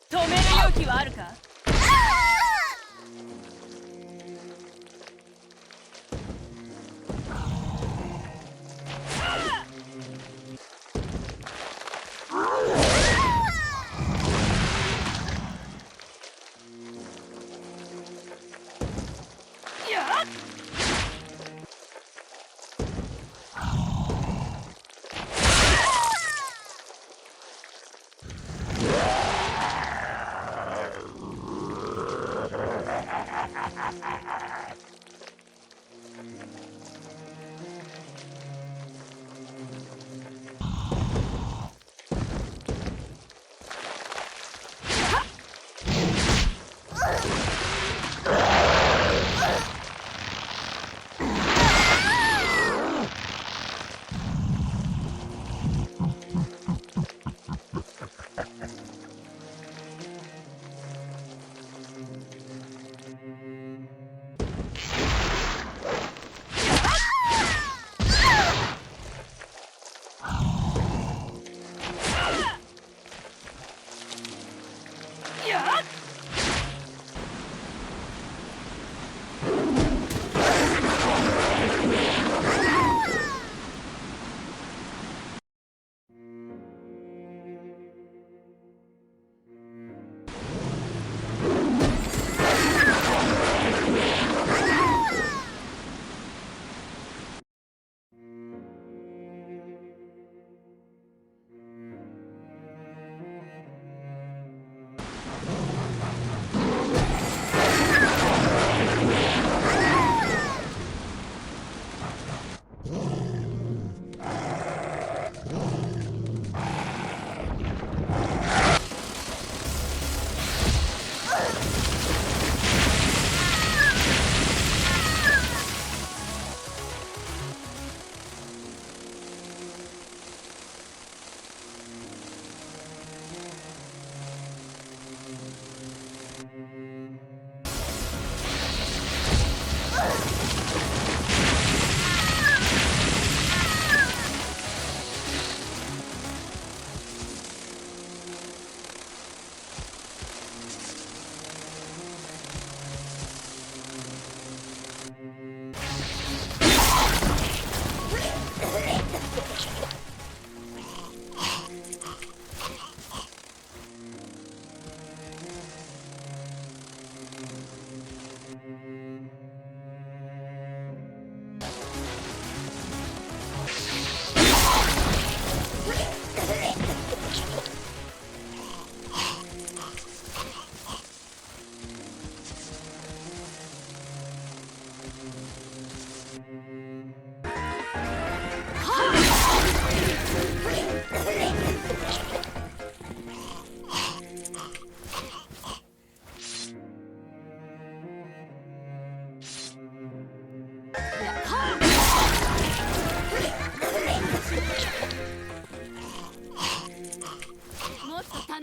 止める勇気はあるか？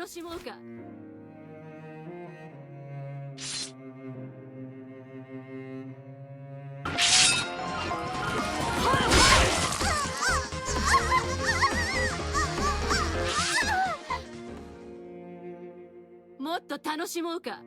しもうか。もっと楽しもうか。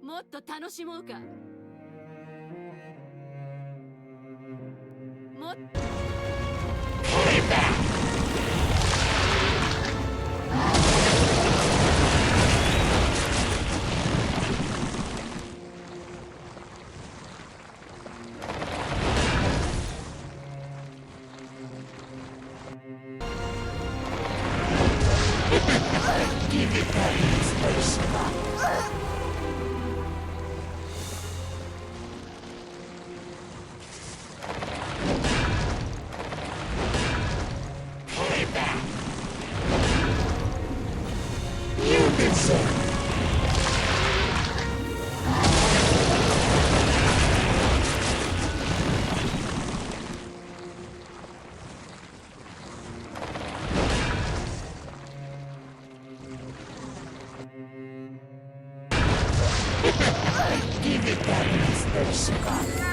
もっと楽しもうか。もっと Give it that Mr. Scott.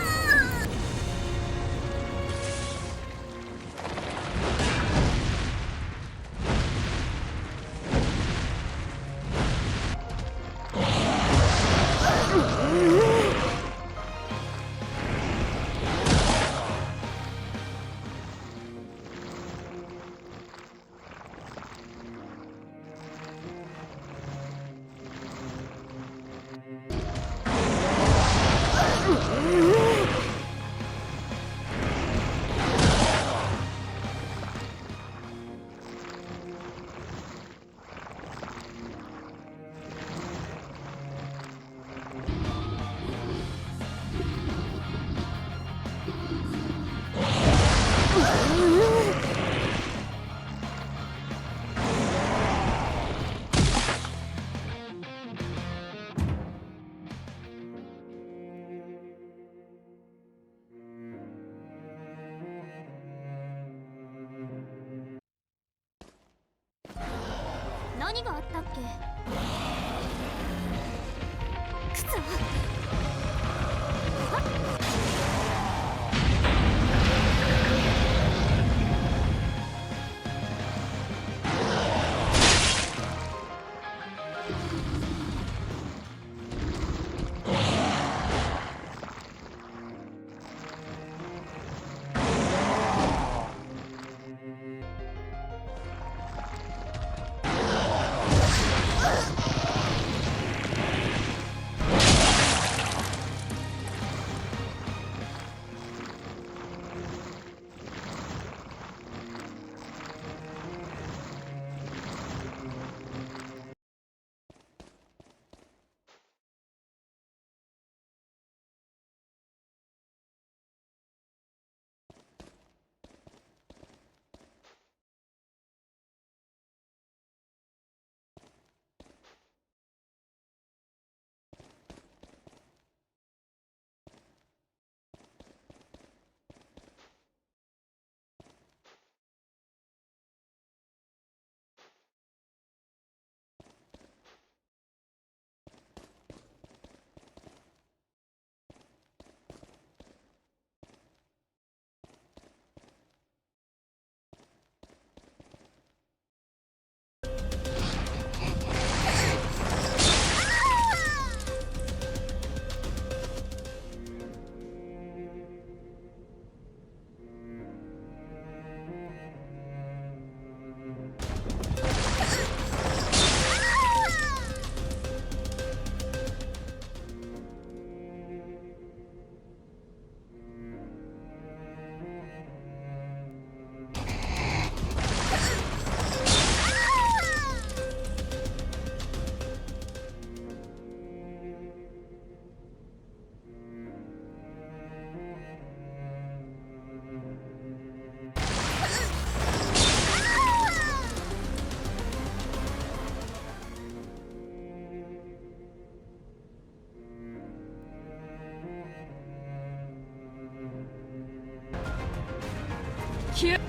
何があったっけ？くそ！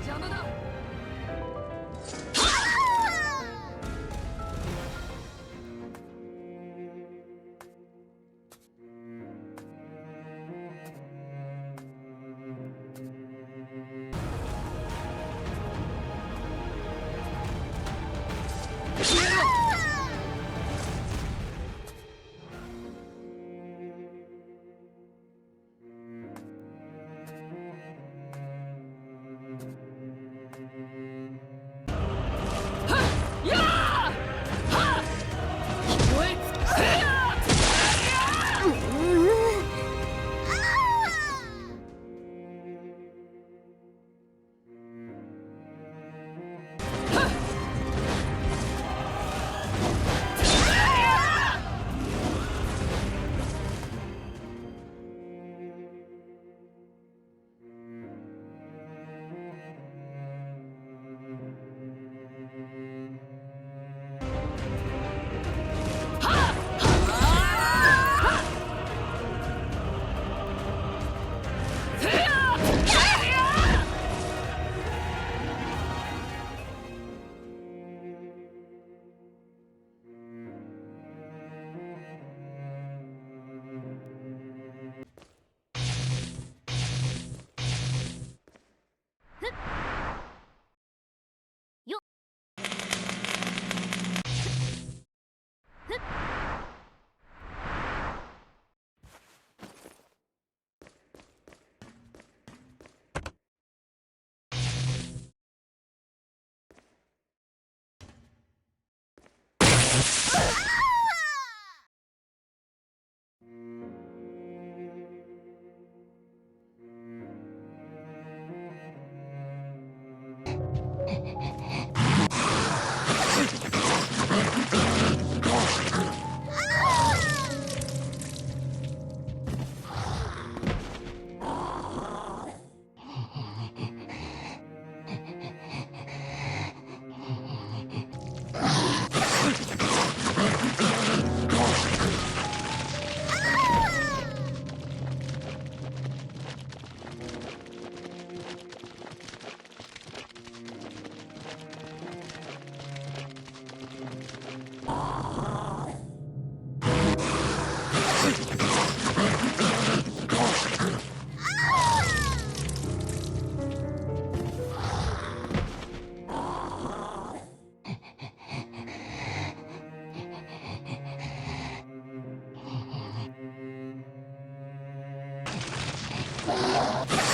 邪魔だ。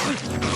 Bye.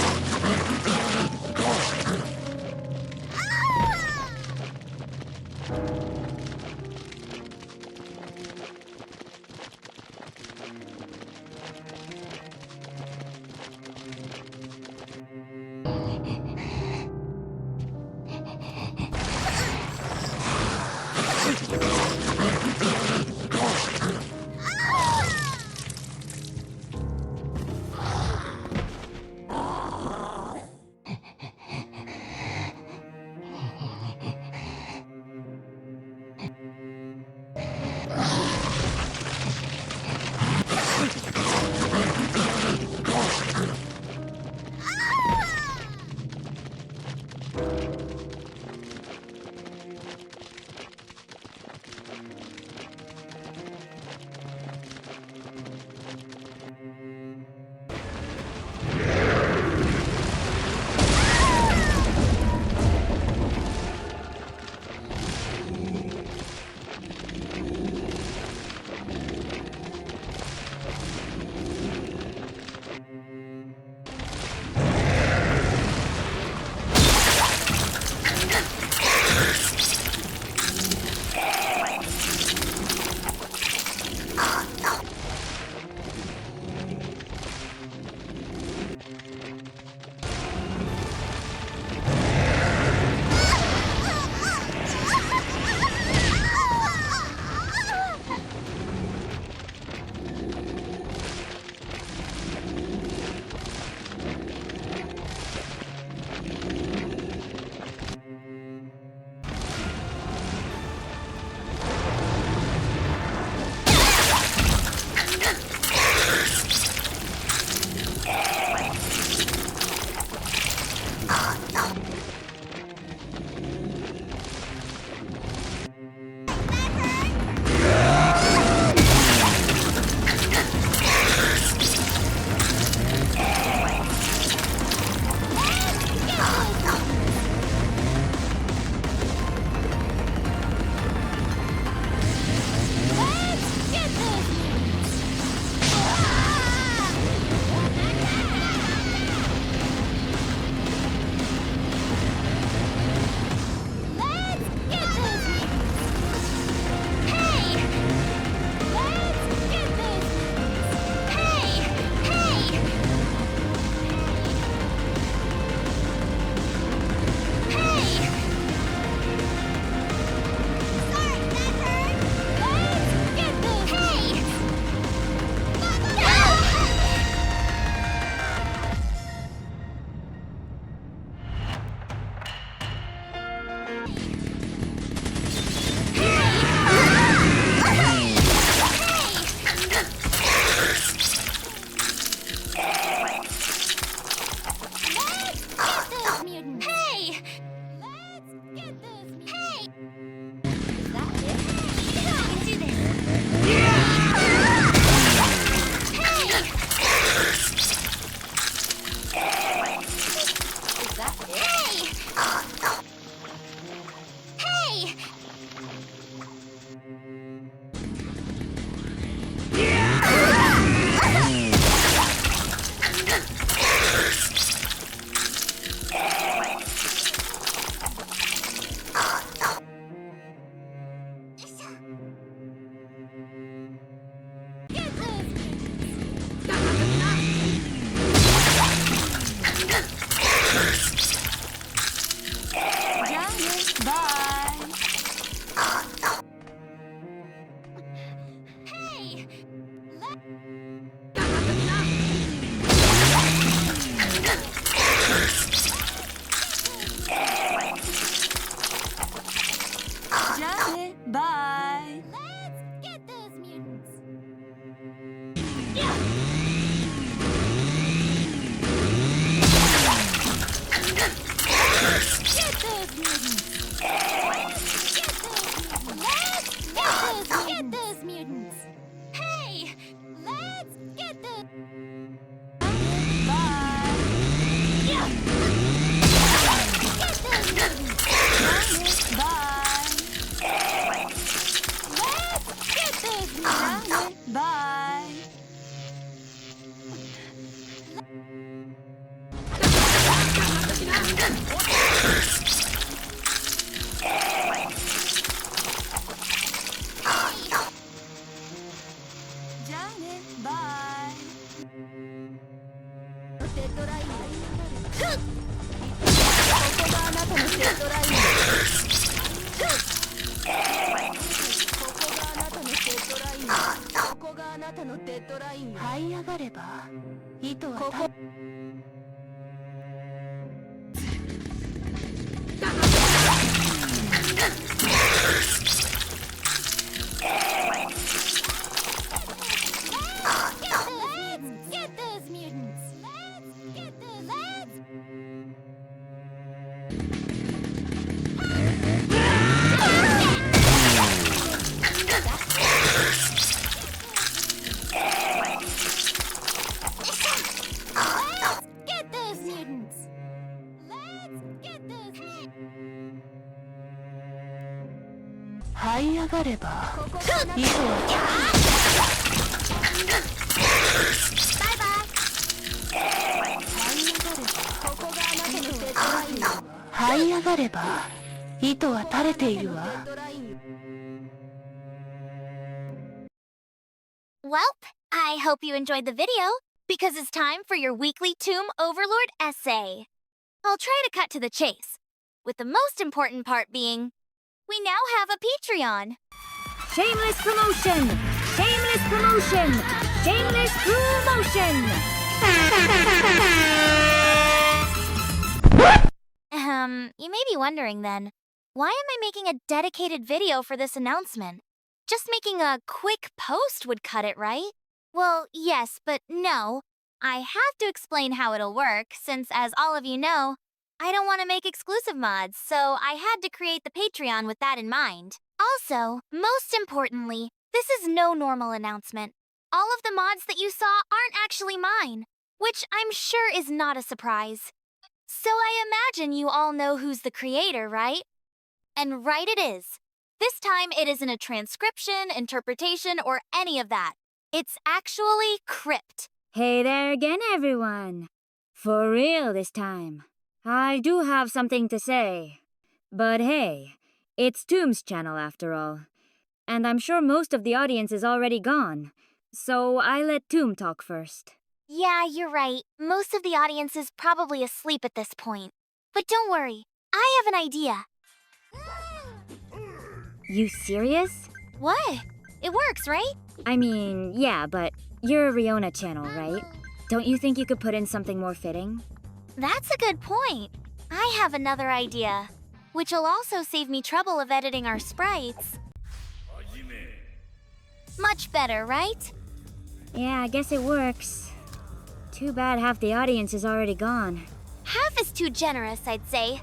じゃあねバイ。デッドラインだ。ここがあなたのデッドラインだ。ここがあなたのデッドラインだ。ここがあなたのデッドラインだ。這い上がれば糸はここ這い上がれば糸は這い上がれば糸は垂れているわ。Welp, I hope you enjoyed the video, because it's time for your weekly Tomb Overlord essay. I'll try to cut to the chase, with the most important part being, we now have a Patreon. Shameless promotion! Shameless promotion! Shameless promotion! You may be wondering then, why am I making a dedicated video for this announcement? Just making a quick post would cut it, right? Well, yes, but no. I have to explain how it'll work, since as all of you know, I don't want to make exclusive mods, so I had to create the Patreon with that in mind. Also, most importantly, this is no normal announcement. All of the mods that you saw aren't actually mine, which I'm sure is not a surprise. So I imagine you all know who's the creator, right? And right it is. This time it isn't a transcription, interpretation, or any of that. It's actually Crypt. Hey there again, everyone. For real this time. I do have something to say. But hey, it's Tomb's channel after all. And I'm sure most of the audience is already gone. So I let Tomb talk first. Yeah, you're right. Most of the audience is probably asleep at this point. But don't worry, I have an idea. You serious? What? It works, right? I mean, yeah, but you're a Riona channel, right? Don't you think you could put in something more fitting? That's a good point. I have another idea, which will also save me trouble of editing our sprites. Much better, right? Yeah, I guess it works. Too bad half the audience is already gone. Half is too generous, I'd say.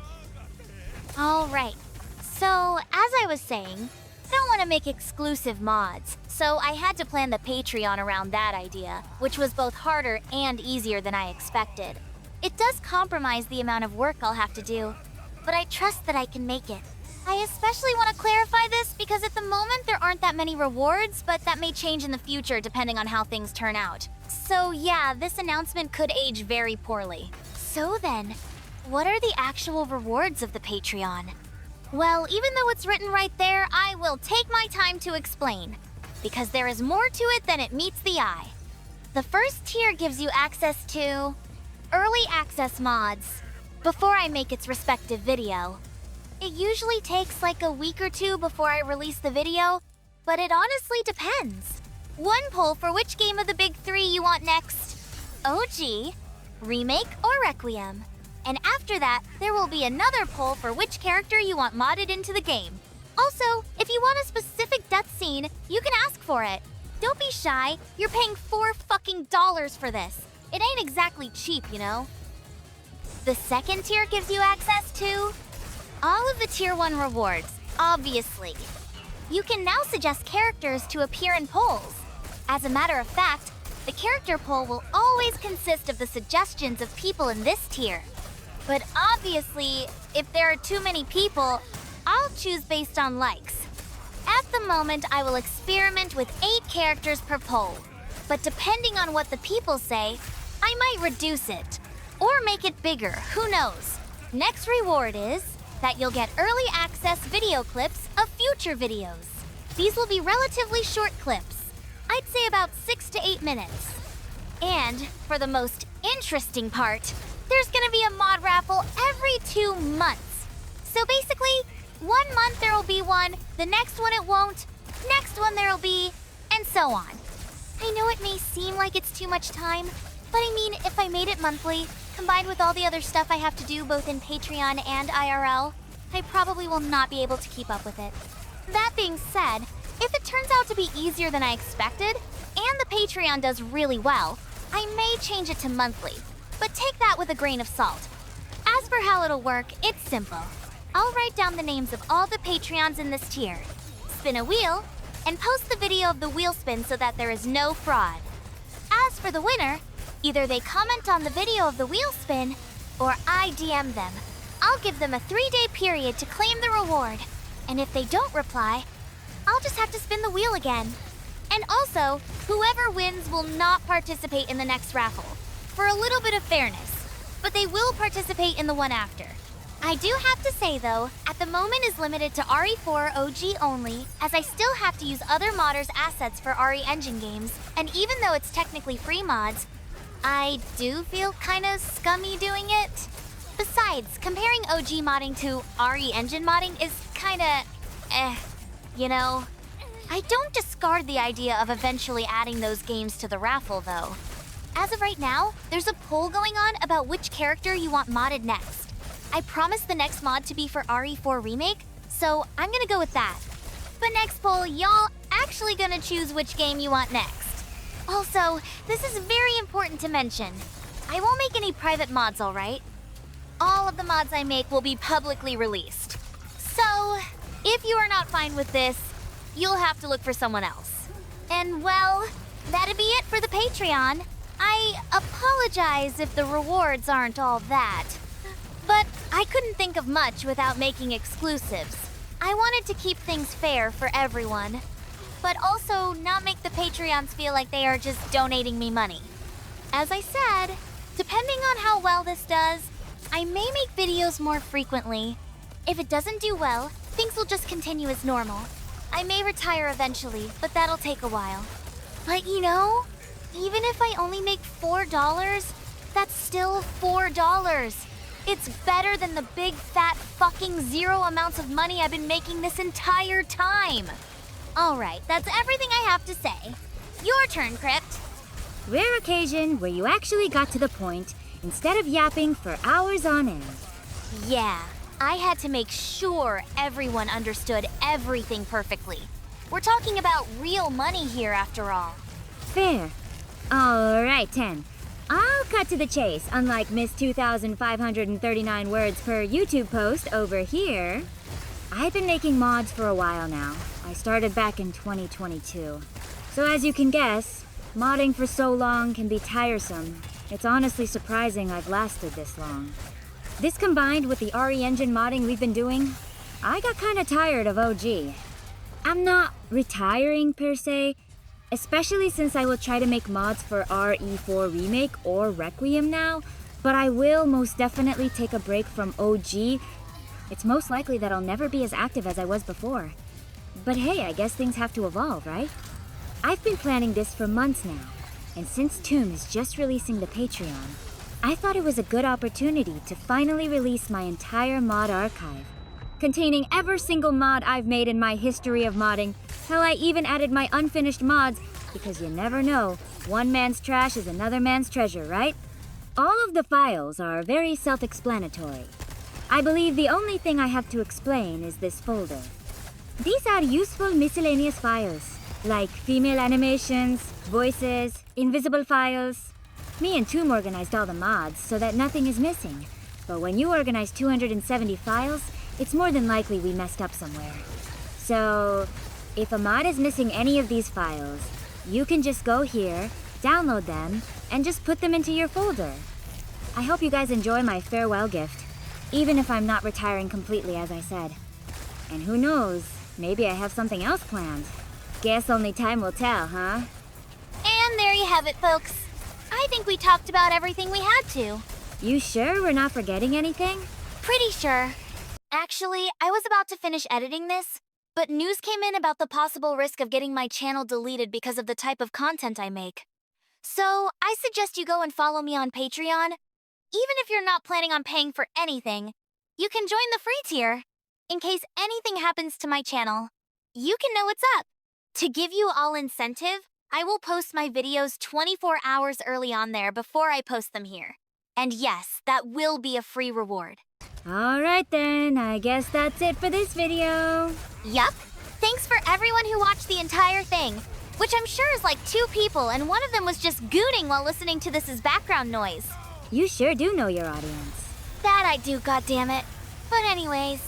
All right. So, as I was saying, I don't want to make exclusive mods, so I had to plan the Patreon around that idea, which was both harder and easier than I expected. It does compromise the amount of work I'll have to do, but I trust that I can make it. I especially want to clarify this because at the moment there aren't that many rewards, but that may change in the future depending on how things turn out. So yeah, this announcement could age very poorly. So then, what are the actual rewards of the Patreon? Well, even though it's written right there, I will take my time to explain, because there is more to it than it meets the eye. The first tier gives you access to early access mods before I make its respective video. It usually takes like a week or two before I release the video, but it honestly depends. One poll for which game of the big three you want next: OG, Remake, or Requiem. And after that, there will be another poll for which character you want modded into the game. Also, if you want a specific death scene, you can ask for it. Don't be shy, you're paying $4 fucking for this. It ain't exactly cheap, you know? The second tier gives you access to all of the tier 1 rewards, obviously. You can now suggest characters to appear in polls. As a matter of fact, the character poll will always consist of the suggestions of people in this tier. But obviously, if there are too many people, I'll choose based on likes. At the moment, I will experiment with 8 characters per poll. But depending on what the people say, I might reduce it. Or make it bigger, who knows? Next reward is that you'll get early access video clips of future videos. These will be relatively short clips. I'd say about 6 to 8 minutes. And for the most interesting part, there's gonna be a mod raffle every 2 months. So basically, 1 month there'll be one, the next one it won't, next one there'll be, and so on. I know it may seem like it's too much time, but I mean, if I made it monthly, combined with all the other stuff I have to do both in Patreon and IRL, I probably will not be able to keep up with it. That being said, if it turns out to be easier than I expected, and the Patreon does really well, I may change it to monthly, but take that with a grain of salt. As for how it'll work, it's simple. I'll write down the names of all the Patreons in this tier, spin a wheel, and post the video of the wheel spin so that there is no fraud. As for the winner, either they comment on the video of the wheel spin, or I DM them. I'll give them a 3-day period to claim the reward, and if they don't reply, I'll just have to spin the wheel again. And also, whoever wins will not participate in the next raffle, for a little bit of fairness, but they will participate in the one after. I do have to say though, at the moment is limited to Re4 OG only, as I still have to use other modders' assets for RE Engine games, and even though it's technically free mods, I do feel kinda scummy doing it. Besides, comparing OG modding to RE Engine modding is kinda you know? I don't discard the idea of eventually adding those games to the raffle, though. As of right now, there's a poll going on about which character you want modded next. I promised the next mod to be for RE4 Remake, so I'm gonna go with that. But next poll, y'all actually gonna choose which game you want next. Also, this is very important to mention. I won't make any private mods, alright? All of the mods I make will be publicly released. So, if you are not fine with this, you'll have to look for someone else. And well, that'd be it for the Patreon. I apologize if the rewards aren't all that. But I couldn't think of much without making exclusives. I wanted to keep things fair for everyone, but also not make the Patreons feel like they are just donating me money. As I said, depending on how well this does, I may make videos more frequently. If it doesn't do well, things will just continue as normal. I may retire eventually, but that'll take a while. But you know, even if I only make $4, that's still $4. It's better than the big fat fucking zero amounts of money I've been making this entire time. Alright, that's everything I have to say. Your turn, Crypt. Rare occasion where you actually got to the point instead of yapping for hours on end. Yeah, I had to make sure everyone understood everything perfectly. We're talking about real money here after all. Fair. Alright, 10. I'll cut to the chase, unlike Miss 2,539 words per YouTube post over here. I've been making mods for a while now. I started back in 2022. So as you can guess, modding for so long can be tiresome. It's honestly surprising I've lasted this long. This combined with the RE Engine modding we've been doing, I got kinda tired of OG. I'm not retiring per se, especially since I will try to make mods for RE4 Remake or Requiem now, but I will most definitely take a break from OG. It's most likely that I'll never be as active as I was before. But hey, I guess things have to evolve, right? I've been planning this for months now, and since Tomb is just releasing the Patreon, I thought it was a good opportunity to finally release my entire mod archive, containing every single mod I've made in my history of modding. Hell, I even added my unfinished mods, because you never know, one man's trash is another man's treasure, right? All of the files are very self-explanatory. I believe the only thing I have to explain is this folder. These are useful miscellaneous files, like female animations, voices, invisible files. Me and Tomb organized all the mods so that nothing is missing. But when you organize 270 files, it's more than likely we messed up somewhere. So, if a mod is missing any of these files, you can just go here, download them, and just put them into your folder. I hope you guys enjoy my farewell gift, even if I'm not retiring completely as I said. And who knows, maybe I have something else planned. Guess only time will tell, huh? And there you have it, folks. I think we talked about everything we had to. You sure we're not forgetting anything? pretty sure. Actually, I was about to finish editing this, but news came in about the possible risk of getting my channel deleted because of the type of content I make. So, I suggest you go and follow me on Patreon. Even if you're not planning on paying for anything, you can join the free tier. In case anything happens to my channel, you can know what's up. To give you all incentive, I will post my videos 24 hours early on there before I post them here. And yes, that will be a free reward. Alright then, I guess that's it for this video. Yup. Thanks for everyone who watched the entire thing, which I'm sure is like 2 people, and one of them was just gooning while listening to this as background noise. You sure do know your audience. That I do, goddammit. But anyways,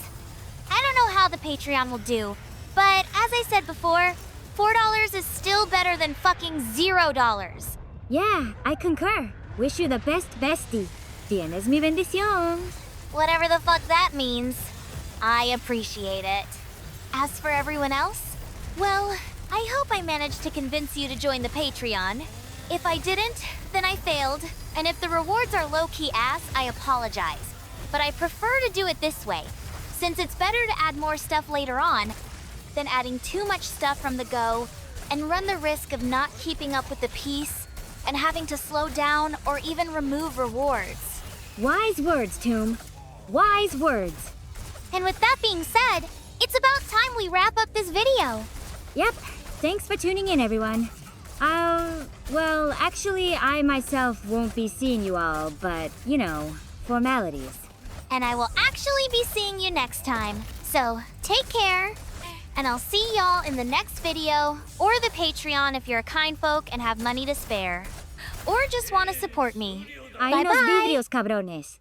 I don't know how the Patreon will do, but as I said before, $4 is still better than fucking $0. Yeah, I concur. Wish you the best, bestie. Tienes mi bendición. Whatever the fuck that means. I appreciate it. As for everyone else, well, I hope I managed to convince you to join the Patreon. If I didn't, then I failed. And if the rewards are low-key ass, I apologize. But I prefer to do it this way, since it's better to add more stuff later on than adding too much stuff from the go and run the risk of not keeping up with the pace and having to slow down or even remove rewards. Wise words, Tomb. Wise words. And with that being said, it's about time we wrap up this video. Yep, thanks for tuning in, everyone. Well, actually, I myself won't be seeing you all, but, you know, formalities. And I will actually be seeing you next time. So, take care. And I'll see y'all in the next video, or the Patreon if you're a kind folk and have money to spare. Or just want to support me. Ahí nos Bye-bye. vidrios, cabrones.